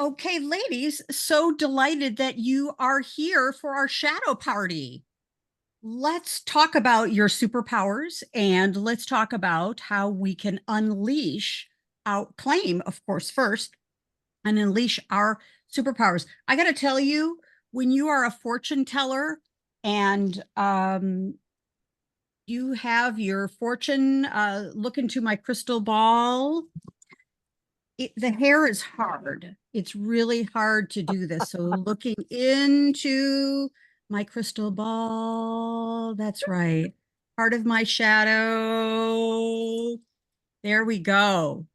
Okay, ladies, so delighted that you are here for our shadow party. Let's talk about your superpowers and let's talk about how we can unleash claim, of course, first and unleash our superpowers. I got to tell you, when you are a fortune teller and you have your fortune, look into my crystal ball. The hair is hard. It's really hard to do this. So looking into my crystal ball, that's right. Part of my shadow. There we go.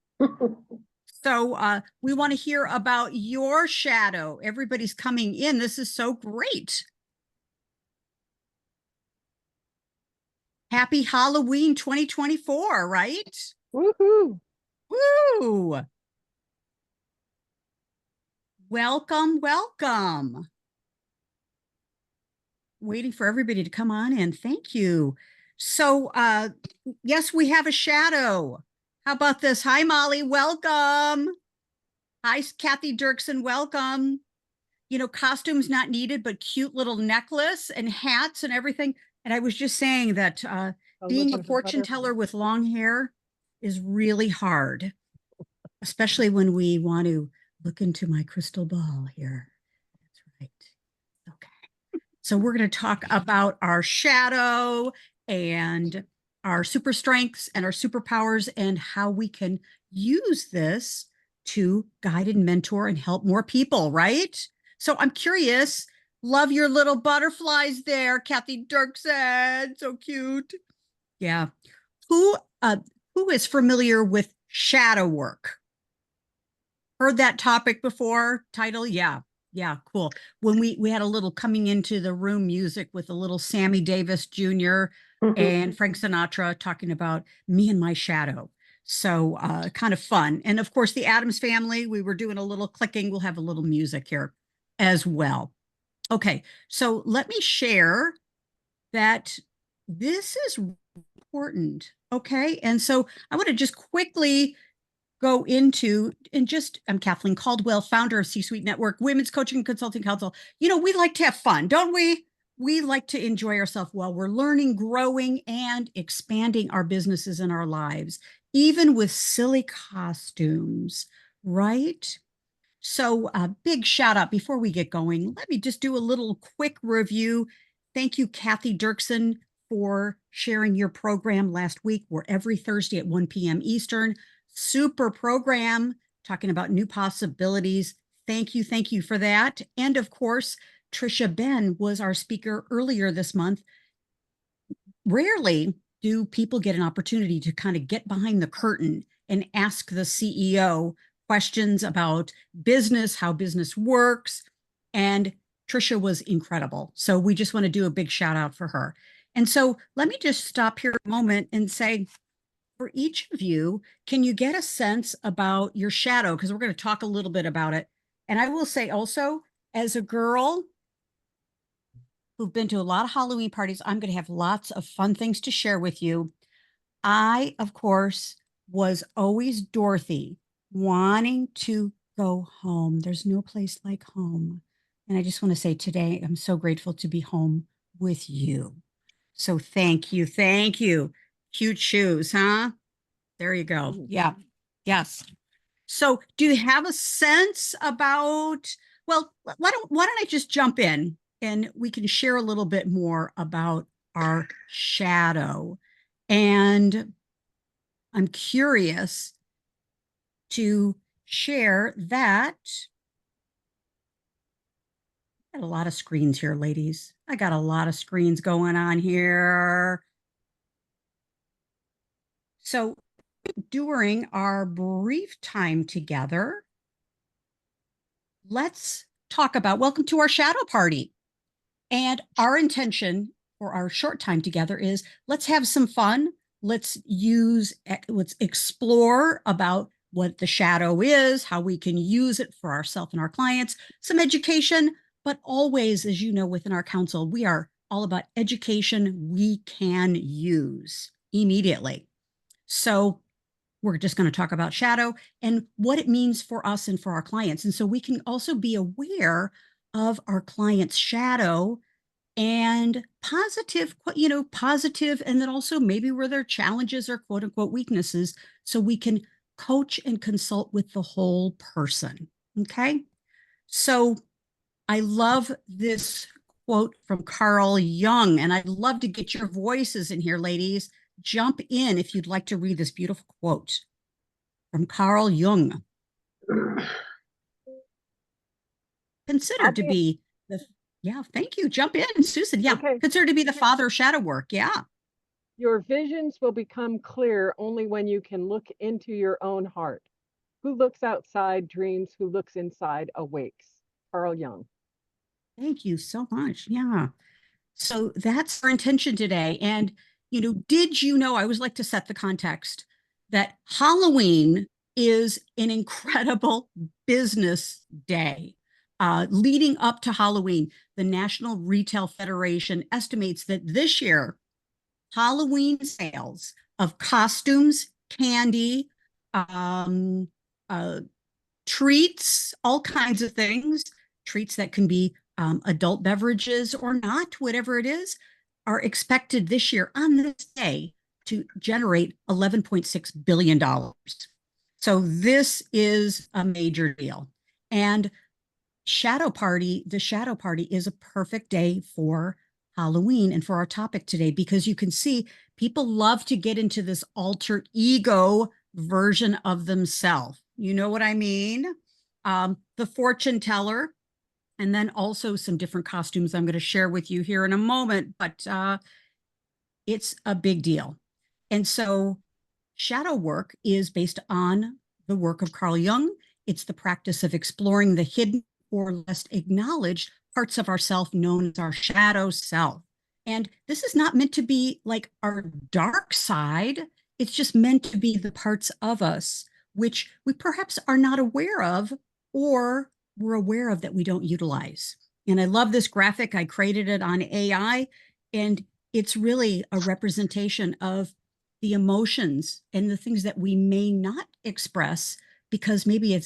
So we want to hear about your shadow. Everybody's coming in. This is so great. Happy Halloween 2024, right? Woohoo! Woo! Welcome, welcome. Waiting for everybody to come on in. Thank you. So, yes, we have a shadow. How about this? Hi, Molly. Welcome. Hi, Kathy Dirksen. Welcome. You know, costumes not needed, but cute little necklace and hats and everything. And I was just saying that being a fortune teller with long hair is really hard, especially when we want to look into my crystal ball here. That's right. Okay. So we're going to talk about our shadow and our super strengths and our superpowers and how we can use this to guide and mentor and help more people, right? So I'm curious. Love your little butterflies there, Kathy Dirksen. So cute. Yeah. Who who is familiar with shadow work? Heard that topic before? Title? Yeah. Yeah, cool. When we had a little coming into the room music with a little Sammy Davis Jr. and Frank Sinatra talking about me and my shadow. So kind of fun. And of course, the Addams Family, we were doing a little clicking. We'll have a little music here as well. Okay, so let me share that this is important. Okay, and so I want to just quickly go into and just I'm Kathleen Caldwell, founder of C-Suite Network, Women's Coaching and Consulting Council. You know, we like to have fun, don't we? We like to enjoy ourselves while we're learning, growing, and expanding our businesses and our lives, even with silly costumes, right? So a big shout out before we get going. Let me just do a little quick review. Thank you, Kathy Dirksen, for sharing your program last week. We're every Thursday at 1 p.m. Eastern. Super program talking about new possibilities. Thank you for that. And of course, Trisha Ben was our speaker earlier this month. Rarely do people get an opportunity to kind of get behind the curtain and ask the CEO questions about business, how business works. And Trisha was incredible. So we just want to do a big shout out for her. And so let me just stop here a moment and say, for each of you, can you get a sense about your shadow? Because we're going to talk a little bit about it. And I will say also, as a girl who've been to a lot of Halloween parties, I'm going to have lots of fun things to share with you. I, of course, was always Dorothy, wanting to go home. There's no place like home. And I just want to say today, I'm so grateful to be home with you. So thank you. Thank you. Cute shoes, huh? There you go. Yeah. Yes. So do you have a sense about, well, why don't I just jump in and we can share a little bit more about our shadow. And I'm curious to share that. I got a lot of screens here, ladies. I got a lot of screens going on here. So during our brief time together, let's talk about welcome to our shadow party. And our intention for our short time together is let's have some fun. Let's explore about what the shadow is, how we can use it for ourselves and our clients, some education, but always, as you know, within our council, we are all about education we can use immediately. So we're just going to talk about shadow and what it means for us and for our clients. And so we can also be aware of our client's shadow and positive, and then also maybe where their challenges or quote unquote weaknesses, so we can coach and consult with the whole person. Okay. So I love this quote from Carl Jung, and I'd love to get your voices in here, ladies. Jump in if you'd like to read this beautiful quote from Carl Jung. Considered to be the, yeah, thank you. Jump in, Susan. Yeah, okay. considered to be the father of shadow work. Yeah. Your visions will become clear only when you can look into your own heart. Who looks outside dreams, who looks inside awakes. Carl Jung. Thank you so much. Yeah. So that's our intention today. And, did you know, I always like to set the context that Halloween is an incredible business day. Leading up to Halloween, the National Retail Federation estimates that this year, Halloween sales of costumes, candy, um, uh, treats, all kinds of things, treats that can be adult beverages or not, whatever it is, are expected this year on this day to generate $11.6 billion. So this is a major deal. And the shadow party is a perfect day for Halloween and for our topic today, because you can see people love to get into this alter ego version of themselves. You know what I mean? The fortune teller, and then also some different costumes I'm going to share with you here in a moment, but it's a big deal. And so shadow work is based on the work of Carl Jung. It's the practice of exploring the hidden or less acknowledged parts of ourself known as our shadow self. And this is not meant to be like our dark side. It's just meant to be the parts of us which we perhaps are not aware of, or we're aware of that we don't utilize. And I love this graphic. I created it on AI, and it's really a representation of the emotions and the things that we may not express because maybe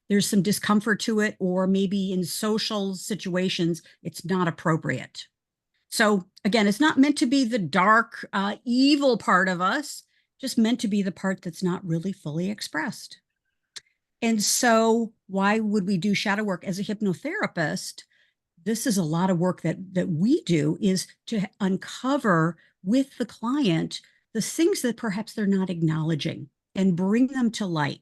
there's some discomfort to it, or maybe in social situations it's not appropriate. So again, it's not meant to be the dark, evil part of us, just meant to be the part that's not really fully expressed. And so why would we do shadow work as a hypnotherapist? This is a lot of work that we do, is to uncover with the client the things that perhaps they're not acknowledging and bring them to light.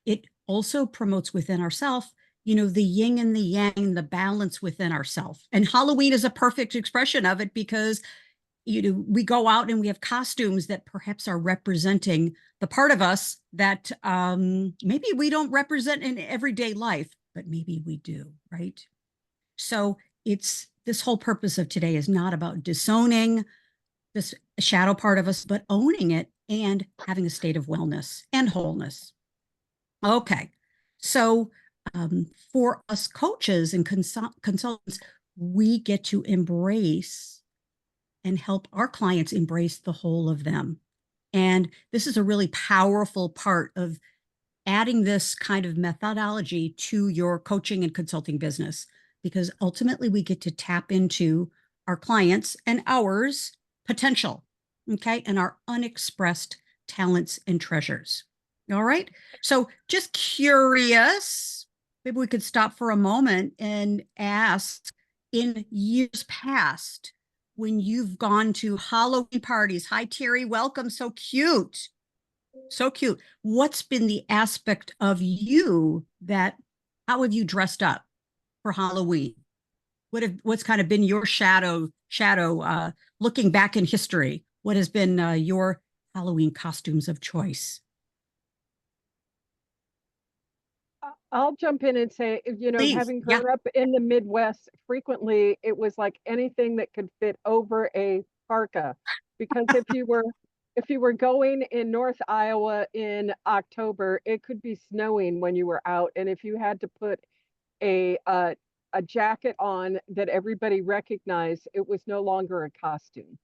It also promotes within ourselves, the yin and the yang, the balance within ourselves. And Halloween is a perfect expression of it, because we go out and we have costumes that perhaps are representing the part of us that maybe we don't represent in everyday life, but maybe we do, right? So it's this whole purpose of today is not about disowning this shadow part of us, but owning it and having a state of wellness and wholeness. Okay. So for us coaches and consultants, we get to embrace and help our clients embrace the whole of them. And this is a really powerful part of adding this kind of methodology to your coaching and consulting business, because ultimately we get to tap into our clients and ours potential, okay, and our unexpressed talents and treasures. All right. So just curious, maybe we could stop for a moment and ask, in years past, when you've gone to Halloween parties, hi Terry, welcome, so cute. So cute. What's been the aspect of you that, how have you dressed up for Halloween? What's kind of been your shadow, looking back in history? What has been your Halloween costumes of choice? I'll jump in and say, Please. having Yeah. grown up in the Midwest, frequently it was like anything that could fit over a parka. Because if you were going in North Iowa in October, it could be snowing when you were out, and if you had to put a jacket on that everybody recognized, it was no longer a costume.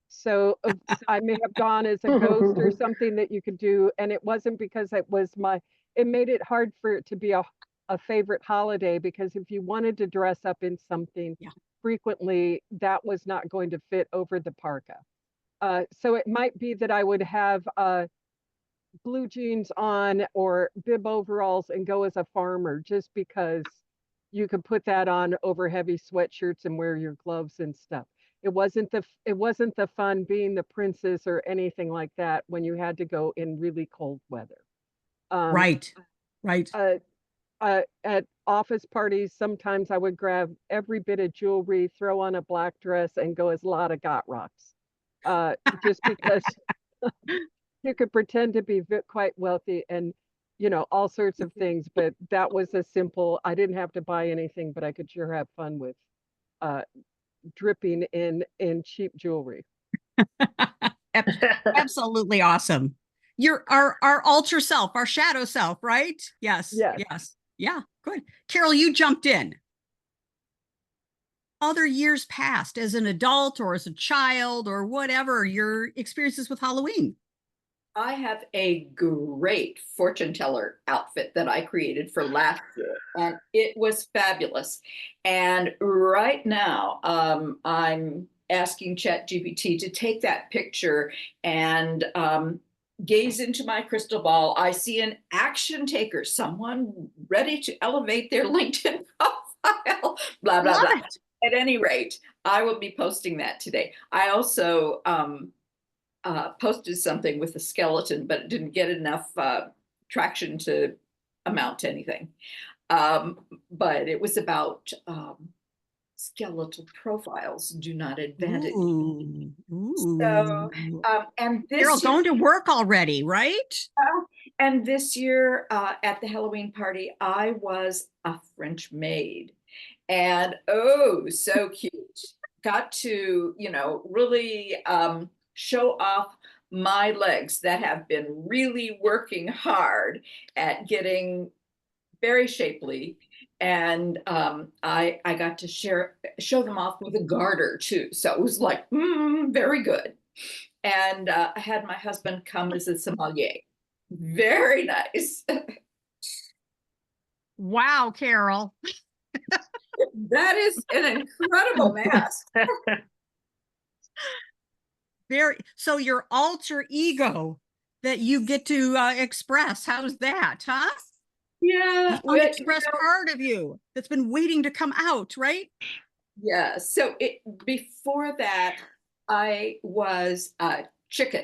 So I may have gone as a ghost or something that you could do. And it wasn't because it made it hard for it to be a favorite holiday, because if you wanted to dress up in something Yeah. frequently, that was not going to fit over the parka. So it might be that I would have blue jeans on or bib overalls and go as a farmer, just because you could put that on over heavy sweatshirts and wear your gloves and stuff. It wasn't the fun being the princess or anything like that when you had to go in really cold weather. Um, Right. Right. uh, at office parties, sometimes I would grab every bit of jewelry, throw on a black dress, and go as Lotta Got Rocks. Just because you could pretend to be quite wealthy and all sorts of things, but that was a simple. I didn't have to buy anything, but I could sure have fun with uh, dripping in cheap jewelry. Absolutely awesome. You're our alter self, our shadow self, right? Yes. Yes. Yes. Yeah. Good. Carol, you jumped in. Other years past as an adult or as a child or whatever your experiences with Halloween. I have a great fortune teller outfit that I created for last year, and it was fabulous. And right now, I'm asking ChatGPT to take that picture and gaze into my crystal ball. I see an action taker, someone ready to elevate their LinkedIn profile, blah, blah, Love blah. it. At any rate, I will be posting that today. I also posted something with a skeleton, but it didn't get enough traction to amount to anything. But it was about skeletal profiles do not advantage. Ooh, So, ooh. and Carol, this year, going to work already, right? at the Halloween party, I was a French maid, and oh, so cute. Got to, really show off my legs that have been really working hard at getting very shapely. And I got to show them off with a garter too. So it was like, very good. And I had my husband come as a sommelier. Very nice. Wow, Carol. That is an incredible mask. So your alter ego that you get to express, how's that, huh? Yeah, The unexpressed part of you that's been waiting to come out, right? yeah. So before that, I was a chicken.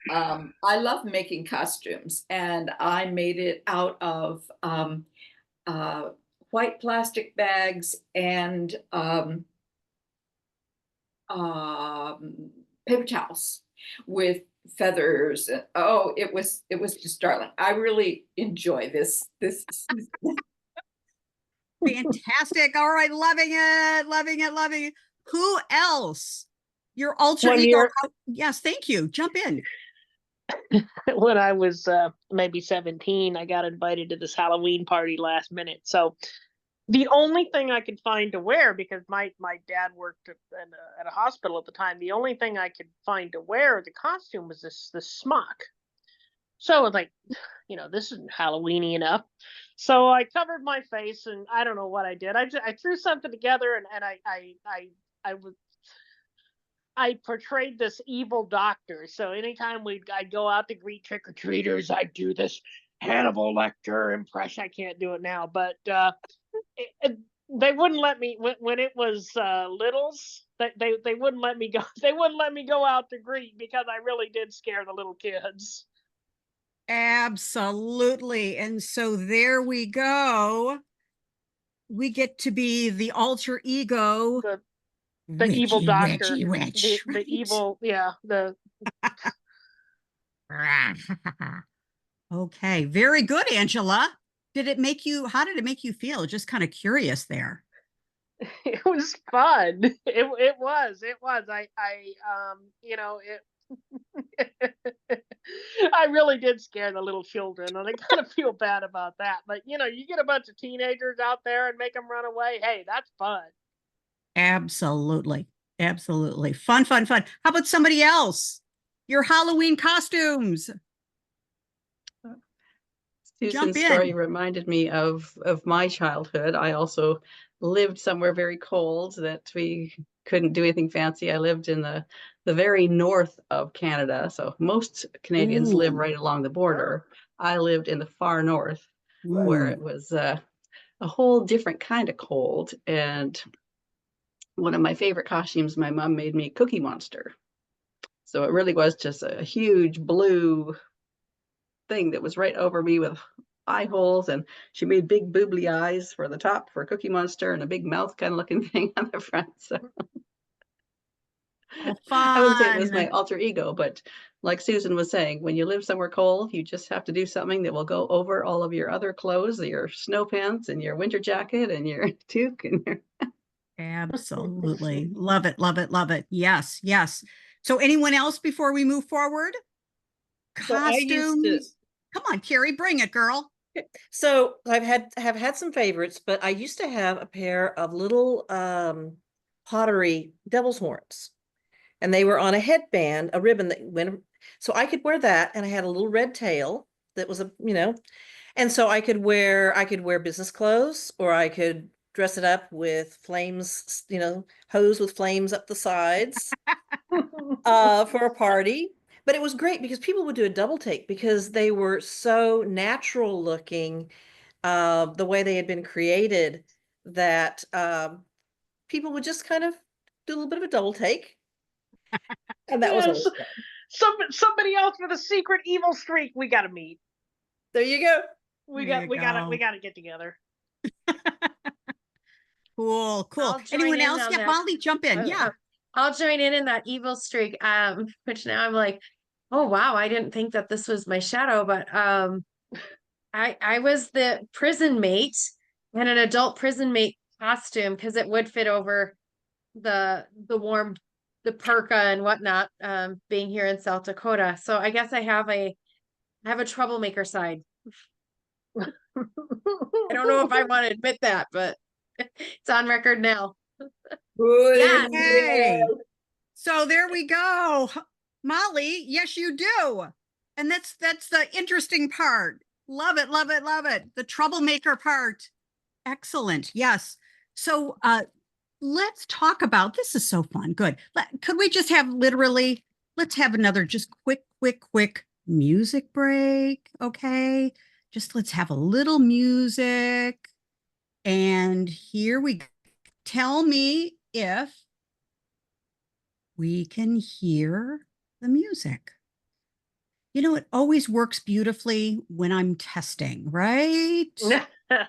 I love making costumes, and I made it out of uh, white plastic bags and paper towels with feathers. And, oh, it was just darling. I really enjoy this. Fantastic. All right, loving it, loving it, loving it. Who else? Your alter One ego. year, Yes, thank you. Jump in. when I was maybe 17, I got invited to this Halloween party last minute. So the only thing I could find to wear, because my dad worked at a hospital at the time, the only thing I could find to wear the costume was this smock. So I was like, this isn't Halloweeny enough. So I covered my face, and I don't know what I did. I threw something together, and I portrayed this evil doctor. So anytime I'd go out to greet trick or treaters, I'd do this Hannibal Lecter impression. I can't do it now, but they wouldn't let me when it was littles. They wouldn't let me go. They wouldn't let me go out to greet, because I really did scare the little kids. Absolutely. And so there we go. We get to be the alter ego. The evil doctor, Witch, the right? evil, yeah, the Okay, very good, Angela. How did it make you feel? Just kind of curious there. it was fun. It was. It I really did scare the little children, and I kind of feel bad about that. But you get a bunch of teenagers out there and make them run away. Hey, that's fun. Absolutely. Absolutely. Fun, fun, fun. How about somebody else? Your Halloween costumes. Jump Susan's in. story reminded me of my childhood. I also lived somewhere very cold that we couldn't do anything fancy. I lived in the very north of Canada. So most Canadians live Ooh. right along the border. I lived in the far north where it Ooh. was a whole different kind of cold. And one of my favorite costumes, my mom made me Cookie Monster. So it really was just a huge blue thing that was right over me with eye holes, and she made big boobly eyes for the top for Cookie Monster and a big mouth kind of looking thing on the front. So Oh, I wouldn't say it was fun. my alter ego, but like Susan was saying, when you live somewhere cold, you just have to do something that will go over all of your other clothes, your snow pants and your winter jacket and your toque and your Absolutely. Love it, love it, love it. Yes, yes. So anyone else before we move forward? So I used to, Costumes. Come on, Carrie, bring it, girl. so have had some favorites, but I used to have a pair of little pottery devil's horns, and they were on a headband, a ribbon that went, so I could wear that, and I had a little red tail that was a, and so I could wear business clothes, or I could dress it up with flames, hose with flames up the sides for a party. But it was great because people would do a double take because they were so natural looking, the way they had been created, that people would just kind of do a little bit of a double take. And that was Yes. always fun. Somebody else with a secret evil streak we gotta meet. There you go. We There you gotta go. get together. Cool, cool. I'll join Anyone in else? on Yeah, that. Molly, jump in. Oh, Yeah. I'll join in that evil streak. Which now I'm like, oh wow, I didn't think that this was my shadow, but I was the prison mate and an adult prison mate costume because it would fit over the warm, the parka and whatnot, being here in South Dakota. So I guess I have a troublemaker side. I don't know if I want to admit that, but it's on record now. Good. Yeah. Hey. So there we go. Molly, yes, you do. And that's the interesting part. Love it, love it, love it. The troublemaker part. Excellent. Yes. So let's talk about, this is so fun. Good. Could we just have let's have another just quick music break. Okay. Just let's have a little music. And here we go. Tell me if we can hear the music. It always works beautifully when I'm testing, right? I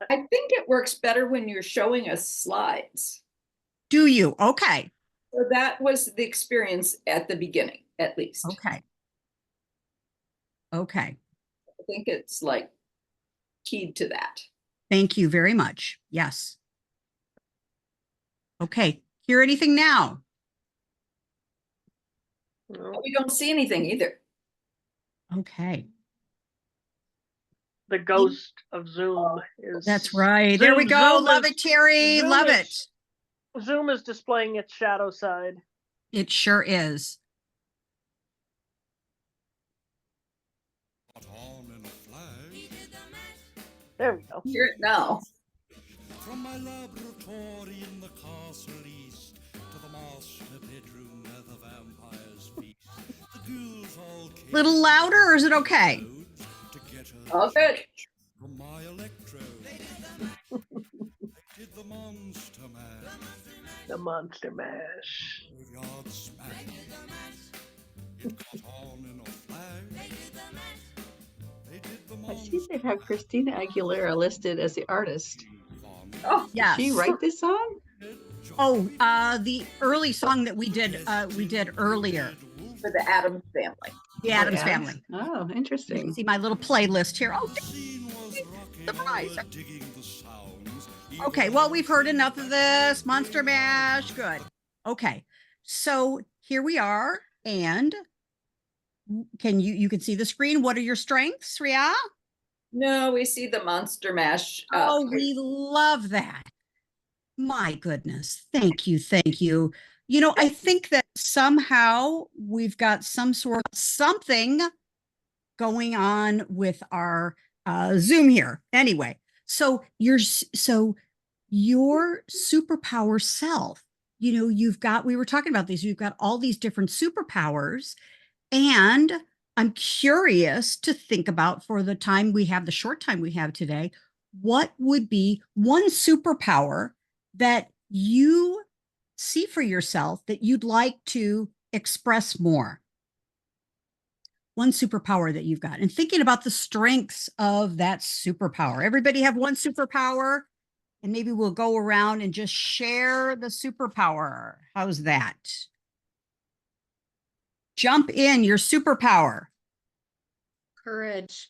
think it works better when you're showing us slides. Do you? Okay. So that was the experience at the beginning, at least. Okay. Okay. I think it's like keyed to that. Thank you very much. Yes. Okay. Hear anything now? We don't see anything either. Okay. The ghost of Zoom is. That's right. There we go. Love it, Terry. Love it. Zoom is displaying its shadow side. It sure is. There we go. Hear it now. From my laboratory in the castle east to the master bedroom where the vampires feast. The ghouls all came Little louder, or is it okay? to get her All good. from my electrode. I did the monster mash. The monster mash. Graveyard smash. It caught on in a flash. They did the I monster see they have Christina Aguilera listed as the artist. Oh, Yes. Did she write this song? Oh, the early song that we did earlier. for the Addams family. The Addams Yes. family. Oh, interesting. See my little playlist here. Oh, scene was rocking. surprise. Digging the sounds. okay. Well, we've heard enough of this. Monster Mash. Good. Okay. So here we are. And you can see the screen. What are your strengths, Ria? No, we see the Monster Mash. Oh, we love that. My goodness. Thank you. Thank you. You know, I think that somehow we've got some sort of something going on with our Zoom here. Anyway, so your superpower self, you know, we were talking about these, you've got all these different superpowers, and I'm curious to think about, for the time we have, the short time we have today, what would be one superpower that you see for yourself that you'd like to express more? One superpower that you've got, and thinking about the strengths of that superpower. Everybody have one superpower, and maybe we'll go around and just share the superpower. How's that? Jump in, your superpower. Courage.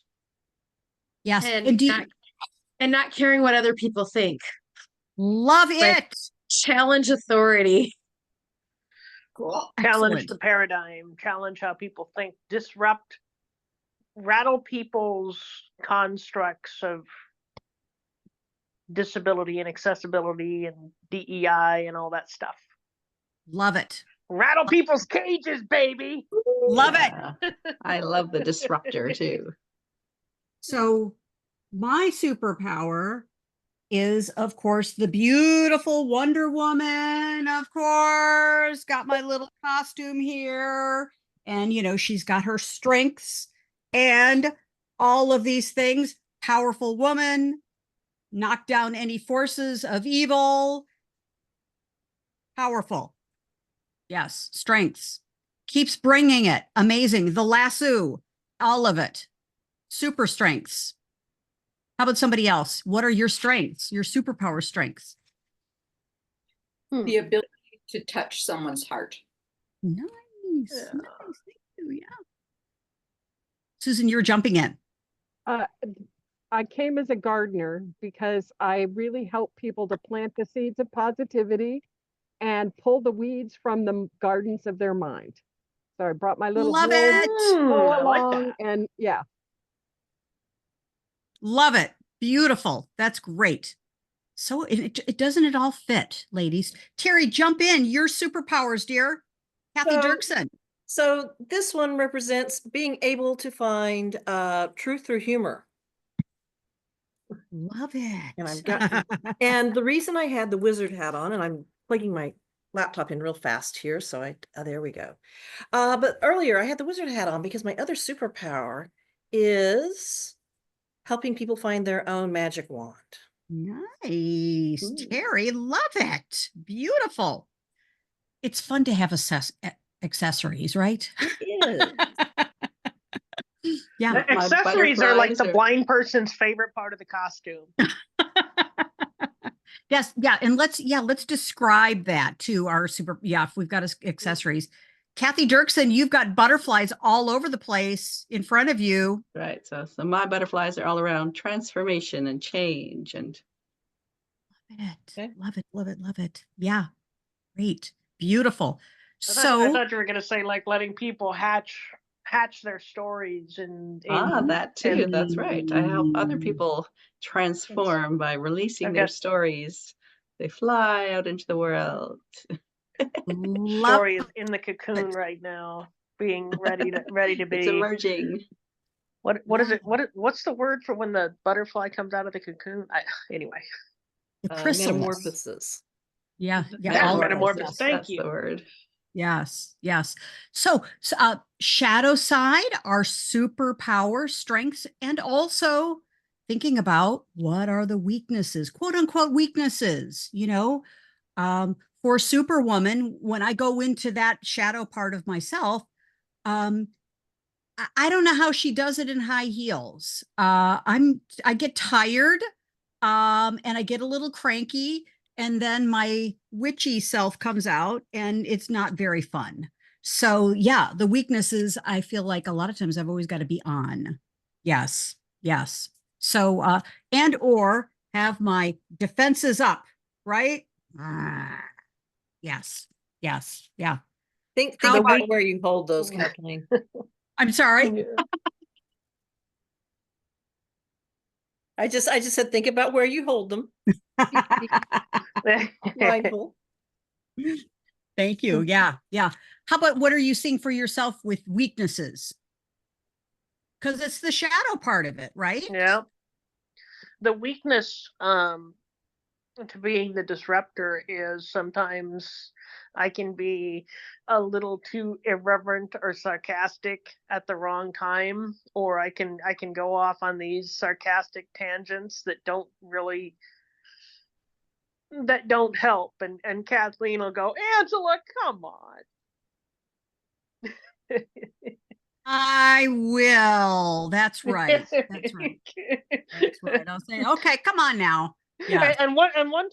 Yes. And not caring what other people think. Love Like, it. challenge authority. Cool. Challenge Excellent. the paradigm, challenge how people think, rattle people's constructs of disability and accessibility and DEI and all that stuff. Love it. Rattle people's cages, baby. Love it. I love the disruptor too. So my superpower is, of course, the beautiful Wonder Woman, of course. Got my little costume here. And, you know, she's got her strengths and all of these things. Powerful woman, knock down any forces of evil. Powerful. Yes, strengths. Keeps bringing it. Amazing. The lasso, all of it. Super strengths. How about somebody else? What are your strengths, your superpower strengths? The ability to touch someone's heart. Nice. Nice. Thank you. Yeah. Susan, you're jumping in. I came as a gardener because I really help people to plant the seeds of positivity and pull the weeds from the gardens of their mind. So I brought my little Love hoe it. I like along, that. and yeah. Love it. Beautiful. That's great. So it doesn't it all fit, ladies? Terry, jump in. Your superpowers, dear. Kathy So- Dirksen. So this one represents being able to find truth through humor. Love it. And I've got, and the reason I had the wizard hat on, and I'm plugging my laptop in real fast here, so there we go. But earlier I had the wizard hat on because my other superpower is helping people find their own magic wand. Nice. Ooh. Terry, love it. Beautiful. It's fun to have accessories, right? It is. Yeah. The My accessories are like the butterflies blind person's favorite part of the costume. Yes, yeah, and let's describe that to our if we've got accessories. Kathy Dirksen, you've got butterflies all over the place in front of you. Right. So my butterflies are all around transformation and change and Okay. Love it, love it, love it. Yeah, great, beautiful. I So thought you were going to say like letting people hatch their stories and that too. and- That's right. I help other people transform by releasing their stories. They fly out into the world. love story is in the cocoon right now, being ready to be. It's emerging. What is it? What's the word for when the butterfly comes out of the cocoon? Anyway. the chrysalis. Metamorphosis. Yeah, Yeah, all of metamorphosis. this. Thank That's you. the word. Yes, yes. So, shadow side, our superpower strengths, and also thinking about what are the weaknesses, quote unquote weaknesses, you know, for Superwoman, when I go into that shadow part of myself, I don't know how she does it in high heels. I get tired, and I get a little cranky, and then my witchy self comes out, and it's not very fun. So yeah, the weaknesses, I feel like a lot of times I've always got to be on. Yes, yes. So and or have my defenses up, right? Yes, yes, yeah. Think How about about- where you hold those, Kathleen. I'm sorry. I just said think about where you hold them. Mindful. Thank you. Yeah. Yeah. How about what are you seeing for yourself with weaknesses? Because it's the shadow part of it, right? Yeah. The weakness to being the disruptor is sometimes I can be a little too irreverent or sarcastic at the wrong time, or I can go off on these sarcastic tangents that don't help, and Kathleen will go, Angela, come on. I will. That's right. That's right. That's right. I'll say, okay, come on now. Yeah. And one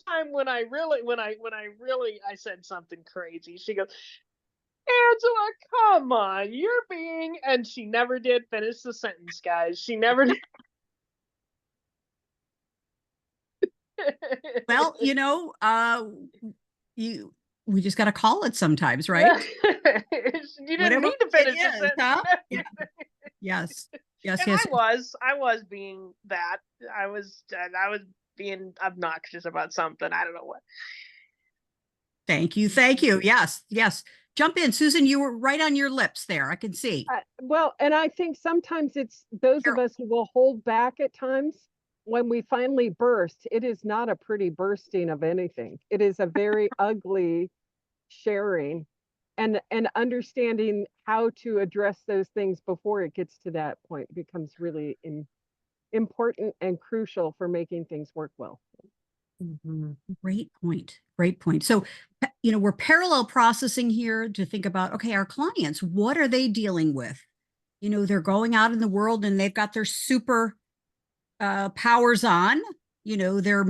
time when I said something crazy, she goes, Angela, come on, you're being, and she never did finish the sentence, guys. She never did. Well, we just got to call it sometimes, right? You didn't Whatever need to it finish the is, sentence. huh? Yeah. Yes. Yes. And Yes. I was being that. I was being obnoxious about something. I don't know what. Thank you. Thank you. Yes. Yes. Jump in. Susan, you were right on your lips there. I can see. Well, and I think sometimes it's those of Carol. us who will hold back at times. When we finally burst, it is not a pretty bursting of anything. It is a very ugly sharing, and understanding how to address those things before it gets to that point becomes really important and crucial for making things work well. Mhm. Great point. Great point. So, we're parallel processing here to think about, okay, our clients, what are they dealing with? They're going out in the world and they've got their super powers on, their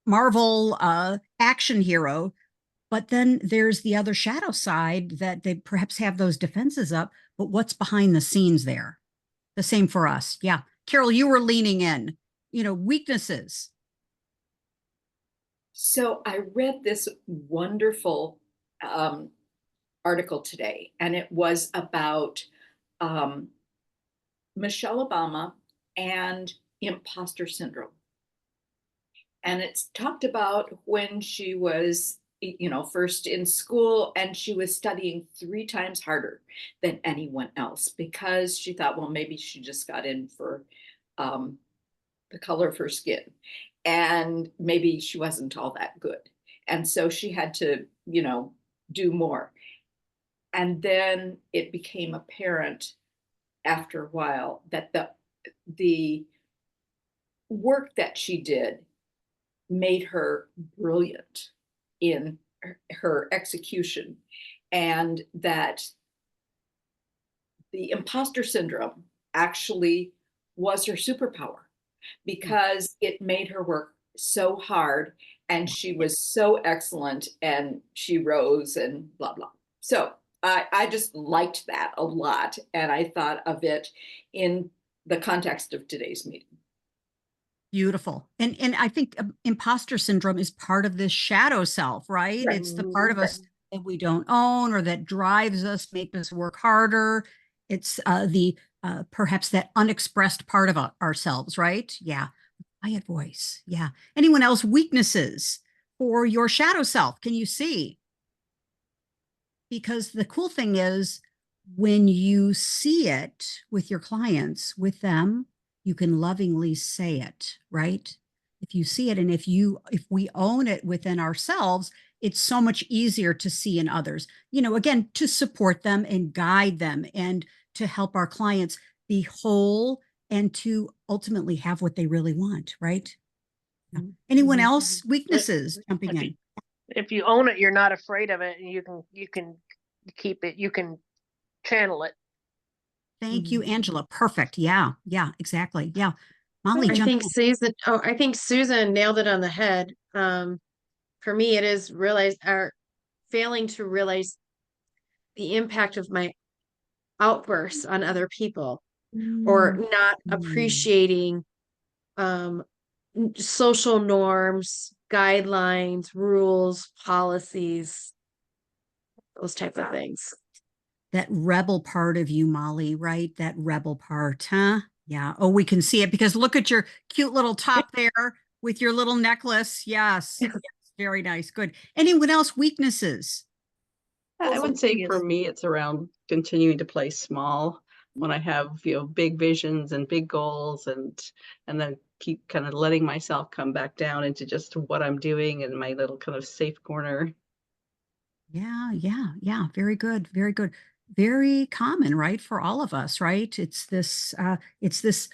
Marvel action hero. But then there's the other shadow side that they perhaps have those defenses up, but what's behind the scenes there? The same for us. Yeah. Carol, you were leaning in, weaknesses. So I read this wonderful article today, and it was about Michelle Obama and imposter syndrome. And it's talked about when she was, first in school, and she was studying 3 times harder than anyone else because she thought, well, maybe she just got in for the color of her skin, and maybe she wasn't all that good. And so she had to, do more. And then it became apparent after a while that the work that she did made her brilliant in her execution, and that the imposter syndrome actually was her superpower because it made her work so hard, and she was so excellent, and she rose and blah blah. So I just liked that a lot, and I thought of it in the context of today's meeting. Beautiful. And I think imposter syndrome is part of this shadow self, right? Right. It's the part of us that we don't own or that drives us, make us work harder. It's the perhaps that unexpressed part of ourselves, right? Yeah. Quiet voice. Yeah. Anyone else weaknesses for your shadow self? Can you see? Because the cool thing is when you see it with your clients, with them, you can lovingly say it, right? If you see it, and if we own it within ourselves, it's so much easier to see in others, again, to support them and guide them and to help our clients be whole and to ultimately have what they really want, right? Yeah. Anyone else? Weaknesses jumping in. If you own it, you're not afraid of it, and you can keep it, you can channel it. Thank you, Angela. Perfect. Yeah. Yeah, exactly. Yeah. Molly, I think Susan nailed it on the head. For me, it is failing to realize the impact of my outbursts on other people, or not appreciating social norms, guidelines, rules, policies, those type of things. That rebel part of you, Molly, right? That rebel part, huh? Yeah. Oh, we can see it because look at your cute little top there with your little necklace. Yes. Very nice. Good. Anyone else weaknesses? I would say for Yes. me, it's around continuing to play small when I have, big visions and big goals, and then keep kind of letting myself come back down into just what I'm doing in my little kind of safe corner. Yeah, yeah, yeah. Very good. Very good. Very common, right? For all of us, right? It's this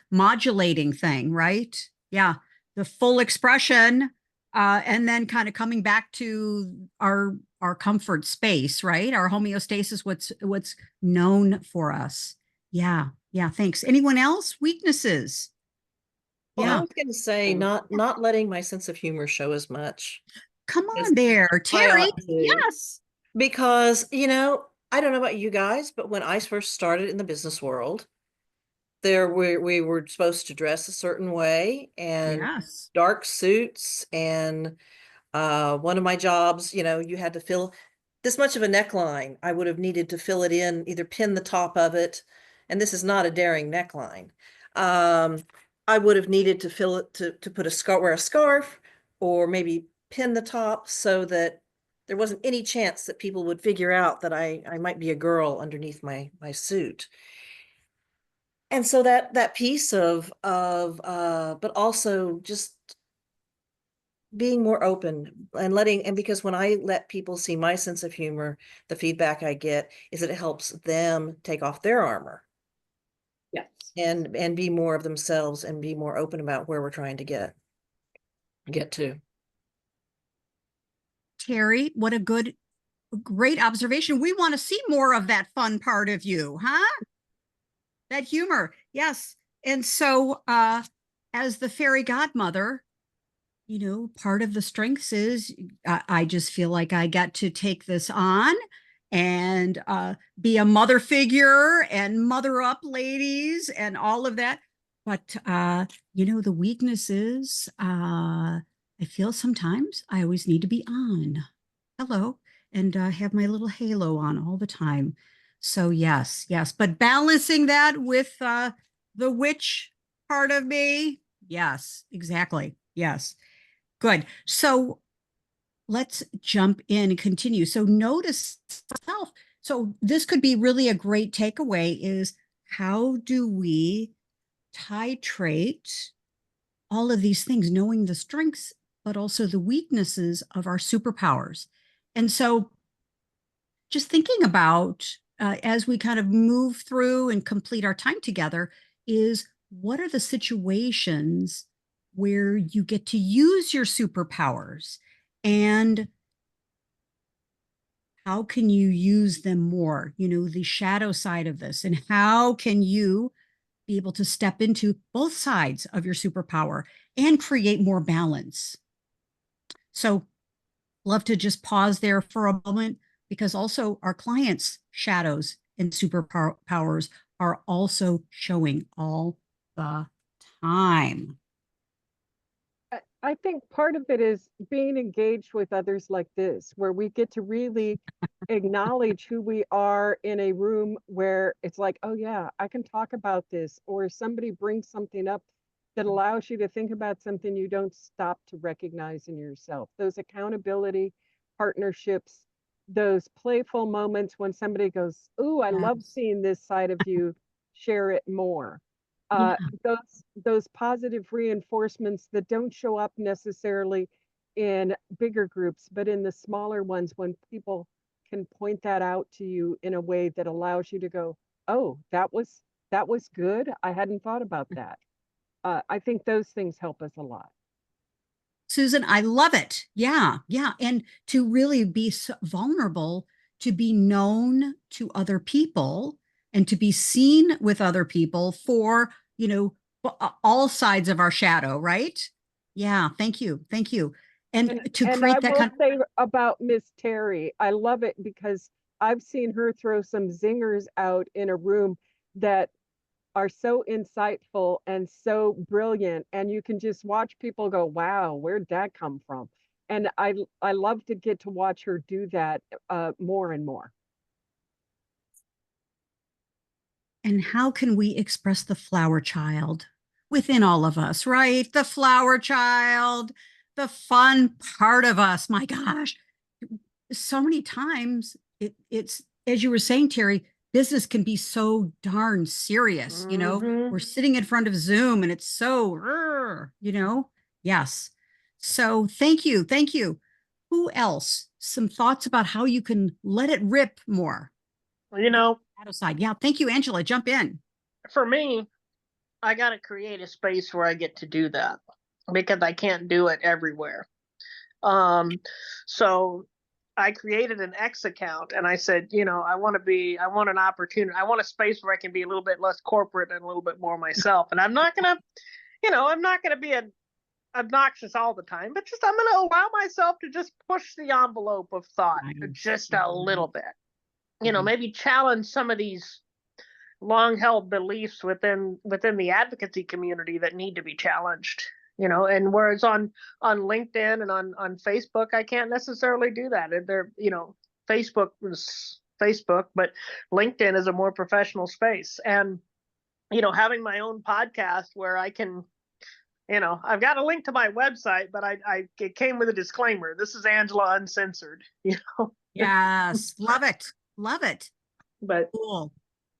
modulating thing, right? Yeah. The full expression, and then kind of coming back to our comfort space, right? Our homeostasis, what's known for us. Yeah, yeah. Thanks. Anyone else? Weaknesses? Well, I Yeah. was going to say not letting my sense of humor show as much Come as on there, I Terry. ought to. Yes. Because, I don't know about you guys, but when I first started in the business world, we were supposed to dress a certain way and Yes. dark suits. And one of my jobs, you had to fill this much of a neckline. I would have needed to fill it in, either pin the top of it. And this is not a daring neckline. I would have needed to fill it to put wear a scarf, or maybe pin the top so that there wasn't any chance that people would figure out that I might be a girl underneath my suit. And so that piece but also just being more open and because when I let people see my sense of humor, the feedback I get is that it helps them take off their armor Yes. and be more of themselves and be more open about where we're trying to get to. Terry, what a great observation. We want to see more of that fun part of you, huh? That humor. Yes. And so, as the fairy godmother, part of the strengths is I just feel like I get to take this on and be a mother figure and mother up ladies and all of that. But, the weakness is I feel sometimes I always need to be on. Hello. And have my little halo on all the time. So yes, yes. But balancing that with the witch part of me. Yes, exactly. Yes. Good. So let's jump in and continue. So notice yourself. So this could be really a great takeaway is how do we titrate all of these things, knowing the strengths, but also the weaknesses of our superpowers. And so just thinking about as we kind of move through and complete our time together is what are the situations where you get to use your superpowers and how can you use them more, the shadow side of this, and how can you be able to step into both sides of your superpower and create more balance. So love to just pause there for a moment because also our clients' shadows and superpowers are also showing all the time. I think part of it is being engaged with others like this, where we get to really acknowledge who we are in a room where it's like, oh yeah, I can talk about this, or somebody brings something up that allows you to think about something you don't stop to recognize in yourself. Those accountability partnerships, those playful moments when somebody goes, ooh, I love seeing this side of you, share it more. Yeah. Those positive reinforcements that don't show up necessarily in bigger groups, but in the smaller ones, when people can point that out to you in a way that allows you to go, oh, that was good. I hadn't thought about that. I think those things help us a lot. Susan, I love it. Yeah, yeah. And to really be so vulnerable, to be known to other people and to be seen with other people for, all sides of our shadow, right? Yeah, thank you. Thank you. And to And I create that will kind of, say about Miss Terry, I love it because I've seen her throw some zingers out in a room that are so insightful and so brilliant, and you can just watch people go, wow, where'd that come from? And I love to get to watch her do that more and more. and how can we express the flower child within all of us, right? The flower child, the fun part of us. My gosh, so many times it's, as you were saying, Terry, business can be so darn serious. Mhm. We're sitting in front of Zoom and it's so, yes. So thank you. Thank you. Who else? Some thoughts about how you can let it rip more. You know, Shadow side. Yeah. Thank you, Angela. Jump in. for me, I got to create a space where I get to do that because I can't do it everywhere. So I created an X account and I said, I want an opportunity. I want a space where I can be a little bit less corporate and a little bit more myself. And I'm not going to, I'm not going to be obnoxious all the time, but just I'm going to allow myself to just push the envelope of thought just a little bit. Maybe challenge some of these long-held beliefs within the advocacy community that need to be challenged. And whereas on LinkedIn and on Facebook, I can't necessarily do that. Facebook is Facebook, but LinkedIn is a more professional space. And having my own podcast where I can, I've got a link to my website, but it came with a disclaimer. This is Angela Uncensored. Yes, love it, love it. But cool.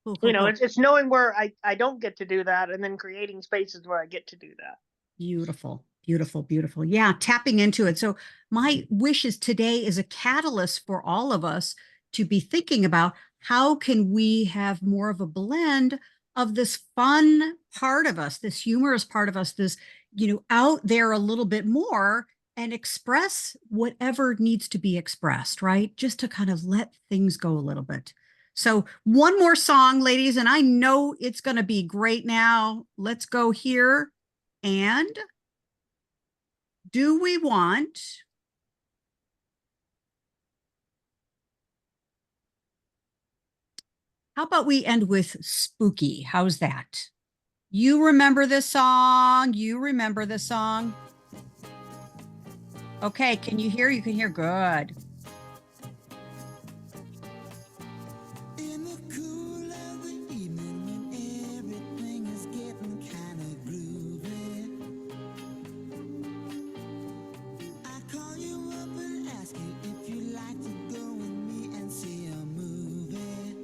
It's knowing where I don't get to do that, and then creating spaces where I get to do that. Beautiful, beautiful, beautiful. Yeah, tapping into it. So my wish is today is a catalyst for all of us to be thinking about how can we have more of a blend of this fun part of us, this humorous part of us, this, out there a little bit more and express whatever needs to be expressed, right? Just to kind of let things go a little bit. So one more song, ladies, and I know it's going to be great now. Let's go here. And do we want how about we end with Spooky? How's that? You remember this song? You remember this song? Okay, can you hear? You can hear good. In the cool of the evening when everything is getting kind of groovy, I call you up and ask you if you'd like to go with me and see a movie.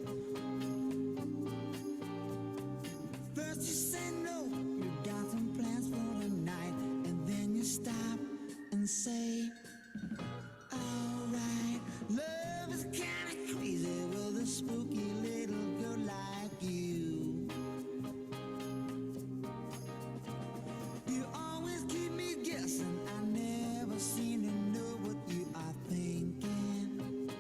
First you say no, you got some plans for the night, and then you stop and say, alright, love is kinda crazy with a spooky little girl like you. You always keep me guessing, I never seem to know what you are thinking.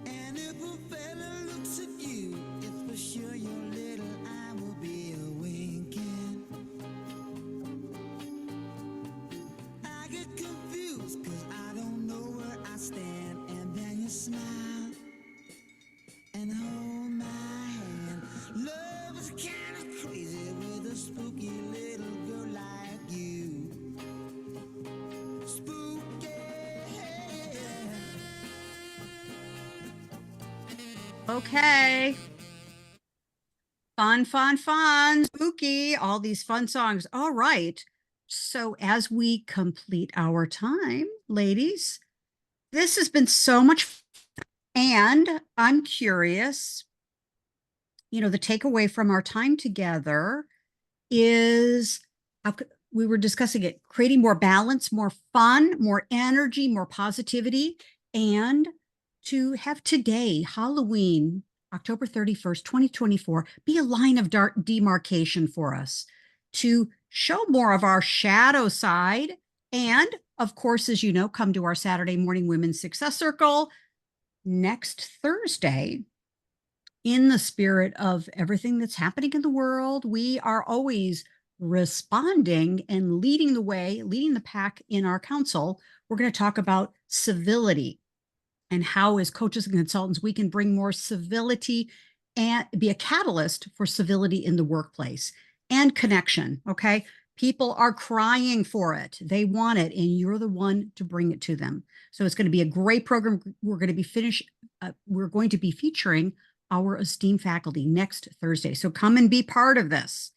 And if a fella looks at you, it's for sure your little eye will be a winking. I get confused cause I don't know where I stand, and then you smile and hold my hand. Love is kinda crazy with a spooky little girl like you. Spooky. Okay. Fun, fun, fun, spooky, all these fun songs. All right. So as we complete our time, ladies, this has been so much fun. And I'm curious, the takeaway from our time together is we were discussing it, creating more balance, more fun, more energy, more positivity, and to have today, Halloween, October 31st, 2024, be a line of demarcation for us to show more of our shadow side. And of course, as you know, come to our Saturday morning Women's Success Circle next Thursday. In the spirit of everything that's happening in the world, we are always responding and leading the way, leading the pack in our council. We're going to talk about civility and how, as coaches and consultants, we can bring more civility and be a catalyst for civility in the workplace and connection. Okay. People are crying for it. They want it, and you're the one to bring it to them. So it's going to be a great program. We're going to be featuring our esteemed faculty next Thursday. So come and be part of this.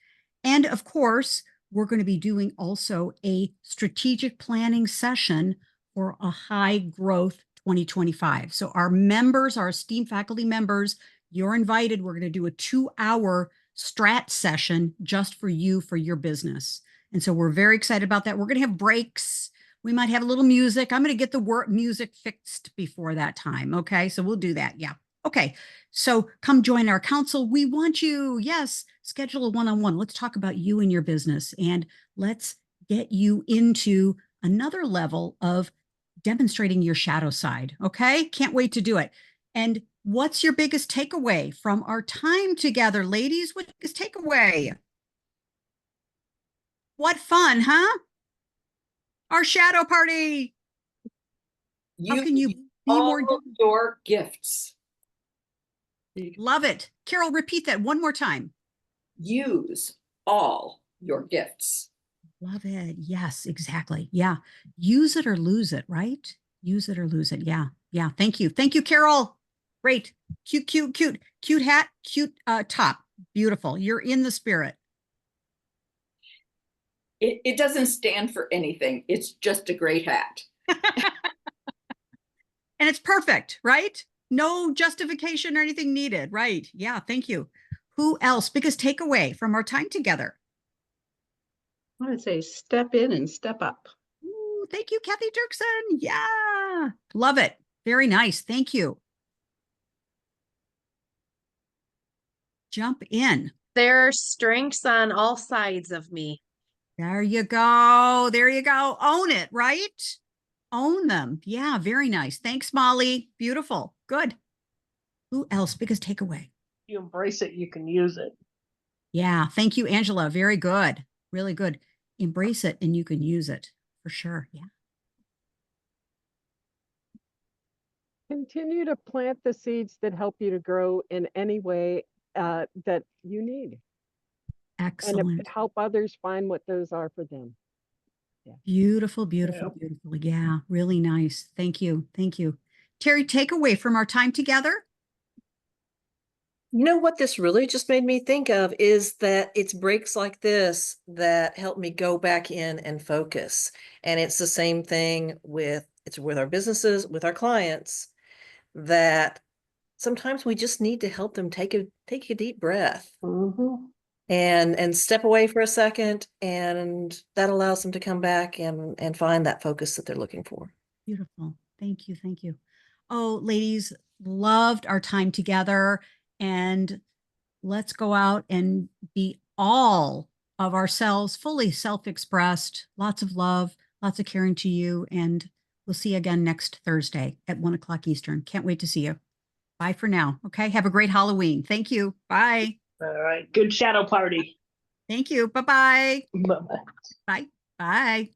And of course, we're going to be doing also a strategic planning session for a high growth 2025. So our members, our esteemed faculty members, you're invited. We're going to do a 2-hour strat session just for you, for your business. And so we're very excited about that. We're going to have breaks. We might have a little music. I'm going to get the music fixed before that time. Okay. So we'll do that. Yeah. Okay. So come join our council. We want you. Yes. Schedule a one-on-one. Let's talk about you and your business, and let's get you into another level of demonstrating your shadow side. Okay. Can't wait to do it. And what's your biggest takeaway from our time together, ladies? What is takeaway? What fun, huh? Our shadow party. How can you be more? All your gifts. Love it. Carol, repeat that one more time. Use all your gifts. Love it. Yes, exactly. Yeah. Use it or lose it, right? Use it or lose it. Yeah. Yeah. Thank you. Thank you, Carol. Great. Cute, cute, cute, cute hat, cute top. Beautiful. You're in the spirit. It doesn't stand for anything. It's just a great hat. And it's perfect, right? No justification or anything needed. Right. Yeah. Thank you. Who else? Biggest takeaway from our time together? I would say step in and step up. Ooh, thank you, Kathy Dirksen. Yeah. Love it. Very nice. Thank you. Jump in. There are strengths on all sides of me. There you go. There you go. Own it, right? Own them. Yeah, very nice. Thanks, Molly. Beautiful. Good. Who else? Biggest takeaway? You embrace it, you can use it. Yeah. Thank you, Angela. Very good. Really good. Embrace it and you can use it for sure. Yeah. Continue to plant the seeds that help you to grow in any way that you need. Excellent. And help others find what those are for them. Yeah. Beautiful, beautiful, beautiful. Yeah, really nice. Thank you. Thank you. Terry, takeaway from our time together? You know what this really just made me think of is that it's breaks like this that help me go back in and focus. And it's the same thing with our businesses, with our clients, that sometimes we just need to help them take a deep breath and step away for a second, and that allows them to come back and find that focus that they're looking for. Beautiful. Thank you. Thank you. Oh, ladies, loved our time together, and let's go out and be all of ourselves, fully self-expressed, lots of love, lots of caring to you. And we'll see you again next Thursday at 1 o'clock Eastern. Can't wait to see you. Bye for now. Okay. Have a great Halloween. Thank you. Bye. All right. Good shadow party. Thank you. Bye-bye. Bye-bye. Bye. Bye.